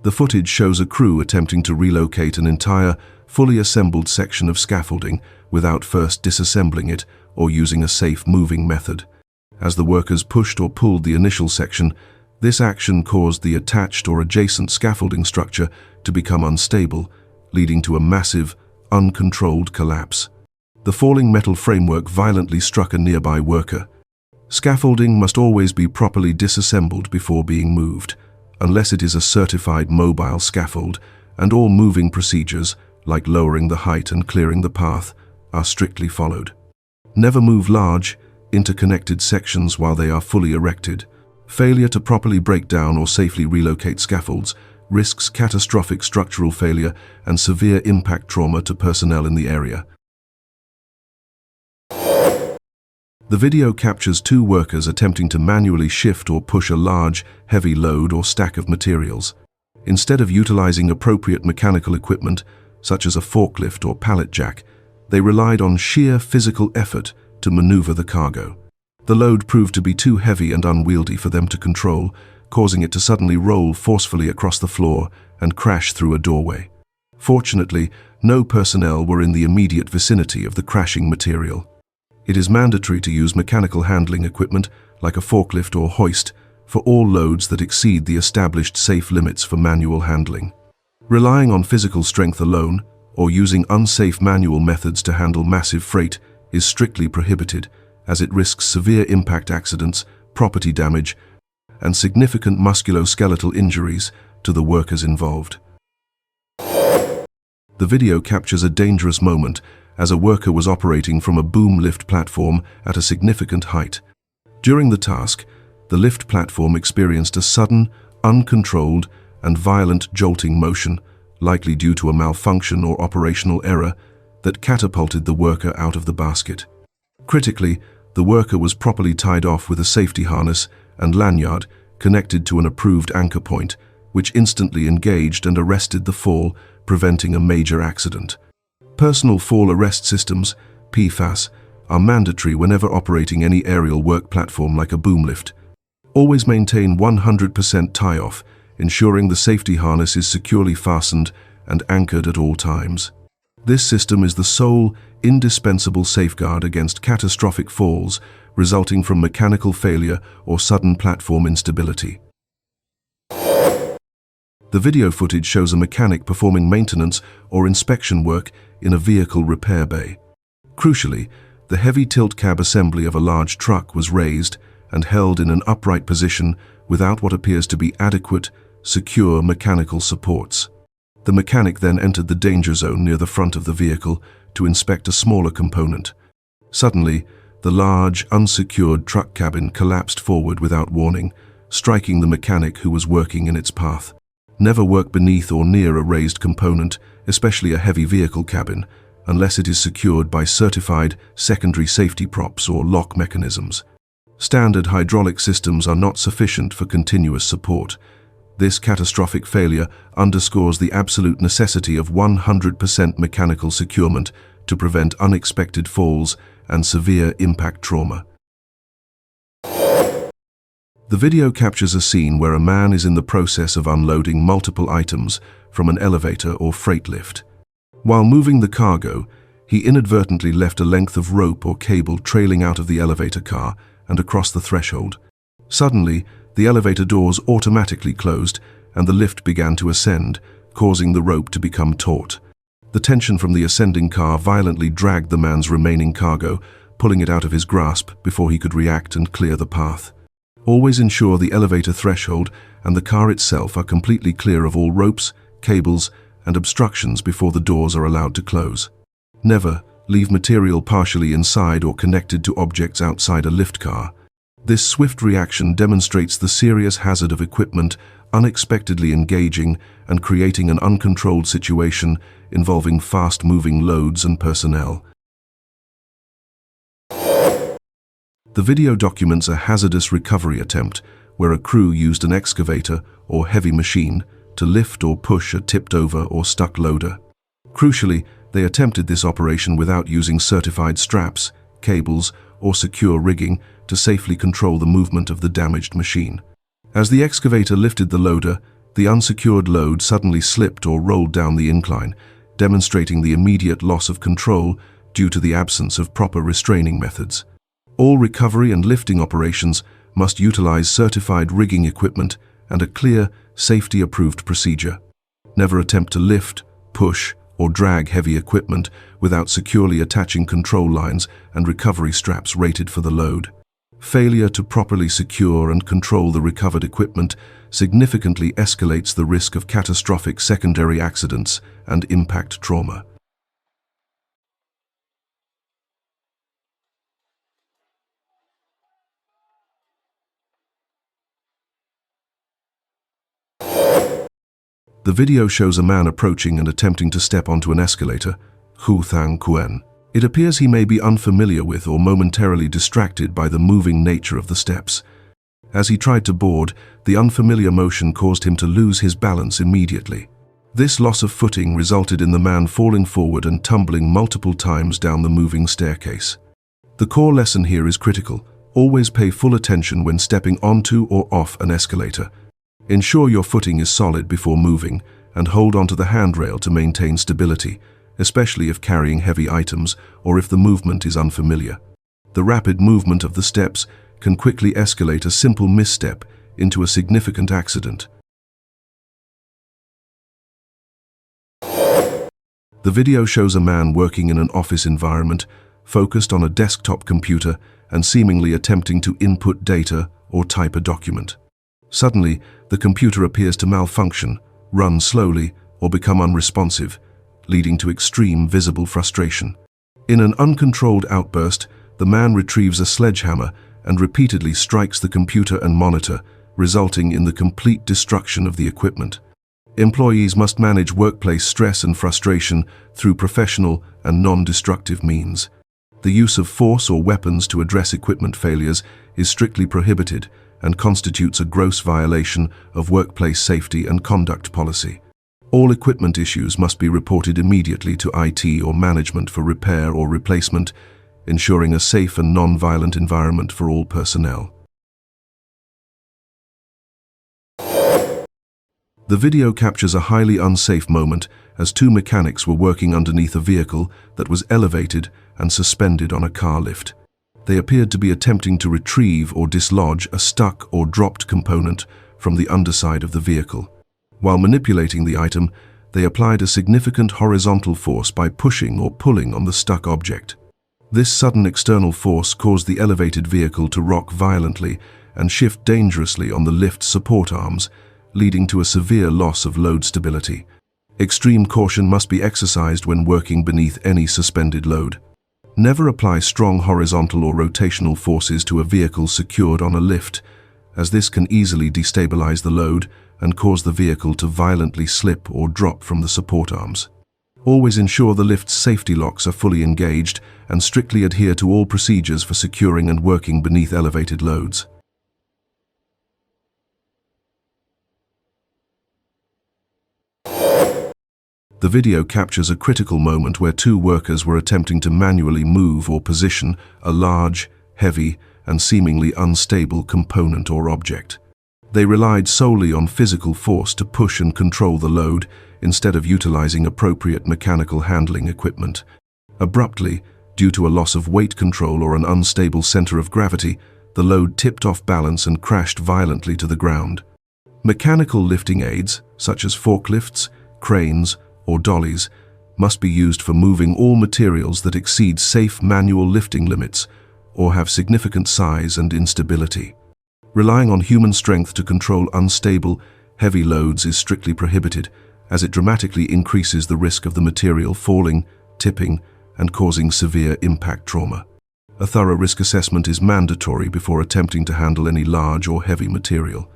The footage shows a crew attempting to relocate an entire, fully assembled section of scaffolding without first disassembling it or using a safe moving method. As the workers pushed or pulled the initial section, this action caused the attached or adjacent scaffolding structure to become unstable, leading to a massive, uncontrolled collapse. The falling metal framework violently struck a nearby worker. Scaffolding must always be properly disassembled before being moved, unless it is a certified mobile scaffold, and all moving procedures, like lowering the height and clearing the path, are strictly followed. Never move large, interconnected sections while they are fully erected. Failure to properly break down or safely relocate scaffolds risks catastrophic structural failure and severe impact trauma to personnel in the area. The video captures two workers attempting to manually shift or push a large, heavy load or stack of materials. Instead of utilizing appropriate mechanical equipment, such as a forklift or pallet jack, they relied on sheer physical effort to maneuver the cargo. The load proved to be too heavy and unwieldy for them to control, causing it to suddenly roll forcefully across the floor and crash through a doorway. Fortunately, no personnel were in the immediate vicinity of the crashing material. It is mandatory to use mechanical handling equipment, like a forklift or hoist, for all loads that exceed the established safe limits for manual handling. Relying on physical strength alone, or using unsafe manual methods to handle massive freight, is strictly prohibited, as it risks severe impact accidents, property damage, and significant musculoskeletal injuries to the workers involved. The video captures a dangerous moment as a worker was operating from a boom lift platform at a significant height. During the task, the lift platform experienced a sudden, uncontrolled, and violent jolting motion, likely due to a malfunction or operational error, that catapulted the worker out of the basket. Critically, the worker was properly tied off with a safety harness and lanyard connected to an approved anchor point, which instantly engaged and arrested the fall, preventing a major accident. Personal fall arrest systems, PFAS, are mandatory whenever operating any aerial work platform like a boom lift. Always maintain 100% tie-off, ensuring the safety harness is securely fastened and anchored at all times. This system is the sole, indispensable safeguard against catastrophic falls resulting from mechanical failure or sudden platform instability. The video footage shows a mechanic performing maintenance or inspection work in a vehicle repair bay. Crucially, the heavy tilt cab assembly of a large truck was raised and held in an upright position without what appears to be adequate, secure mechanical supports. The mechanic then entered the danger zone near the front of the vehicle to inspect a smaller component. Suddenly, the large, unsecured truck cabin collapsed forward without warning, striking the mechanic who was working in its path. Never work beneath or near a raised component, especially a heavy vehicle cabin, unless it is secured by certified secondary safety props or lock mechanisms. Standard hydraulic systems are not sufficient for continuous support. This catastrophic failure underscores the absolute necessity of 100% mechanical securement to prevent unexpected falls and severe impact trauma. The video captures a scene where a man is in the process of unloading multiple items from an elevator or freight lift. While moving the cargo, he inadvertently left a length of rope or cable trailing out of the elevator car and across the threshold. Suddenly, the elevator doors automatically closed and the lift began to ascend, causing the rope to become taut. The tension from the ascending car violently dragged the man's remaining cargo, pulling it out of his grasp before he could react and clear the path. Always ensure the elevator threshold and the car itself are completely clear of all ropes, cables, and obstructions before the doors are allowed to close. Never leave material partially inside or connected to objects outside a lift car. This swift reaction demonstrates the serious hazard of equipment unexpectedly engaging and creating an uncontrolled situation involving fast-moving loads and personnel. The video documents a hazardous recovery attempt where a crew used an excavator or heavy machine to lift or push a tipped-over or stuck loader. Crucially, they attempted this operation without using certified straps, cables, or secure rigging to safely control the movement of the damaged machine. As the excavator lifted the loader, The unsecured load suddenly slipped or rolled down the incline, demonstrating the immediate loss of control due to the absence of proper restraining methods. All recovery and lifting operations must utilize certified rigging equipment and a clear, safety-approved procedure. Never attempt to lift, push, or drag heavy equipment without securely attaching control lines and recovery straps rated for the load. Failure to properly secure and control the recovered equipment significantly escalates the risk of catastrophic secondary accidents and impact trauma. The video shows a man approaching and attempting to step onto an escalator, Hu Thang Kuen. It appears he may be unfamiliar with or momentarily distracted by the moving nature of the steps. As he tried to board, the unfamiliar motion caused him to lose his balance immediately. This loss of footing resulted in the man falling forward and tumbling multiple times down the moving staircase. The core lesson here is critical. Always pay full attention when stepping onto or off an escalator. Ensure your footing is solid before moving and hold onto the handrail to maintain stability, especially if carrying heavy items or if the movement is unfamiliar. The rapid movement of the steps can quickly escalate a simple misstep into a significant accident. The video shows a man working in an office environment, focused on a desktop computer and seemingly attempting to input data or type a document. Suddenly, the computer appears to malfunction, run slowly, or become unresponsive, leading to extreme visible frustration. In an uncontrolled outburst, the man retrieves a sledgehammer and repeatedly strikes the computer and monitor, resulting in the complete destruction of the equipment. Employees must manage workplace stress and frustration through professional and non-destructive means. The use of force or weapons to address equipment failures is strictly prohibited and constitutes a gross violation of workplace safety and conduct policy. All equipment issues must be reported immediately to IT or management for repair or replacement, ensuring a safe and non-violent environment for all personnel. The video captures a highly unsafe moment as two mechanics were working underneath a vehicle that was elevated and suspended on a car lift. They appeared to be attempting to retrieve or dislodge a stuck or dropped component from the underside of the vehicle. While manipulating the item, they applied a significant horizontal force by pushing or pulling on the stuck object. This sudden external force caused the elevated vehicle to rock violently and shift dangerously on the lift's support arms, leading to a severe loss of load stability. Extreme caution must be exercised when working beneath any suspended load. Never apply strong horizontal or rotational forces to a vehicle secured on a lift, as this can easily destabilize the load and cause the vehicle to violently slip or drop from the support arms. Always ensure the lift's safety locks are fully engaged and strictly adhere to all procedures for securing and working beneath elevated loads. The video captures a critical moment where two workers were attempting to manually move or position a large, heavy, and seemingly unstable component or object. They relied solely on physical force to push and control the load instead of utilizing appropriate mechanical handling equipment. Abruptly, due to a loss of weight control or an unstable center of gravity, the load tipped off balance and crashed violently to the ground. Mechanical lifting aids, such as forklifts, cranes, or dollies, must be used for moving all materials that exceed safe manual lifting limits or have significant size and instability. Relying on human strength to control unstable, heavy loads is strictly prohibited, as it dramatically increases the risk of the material falling, tipping, and causing severe impact trauma. A thorough risk assessment is mandatory before attempting to handle any large or heavy material.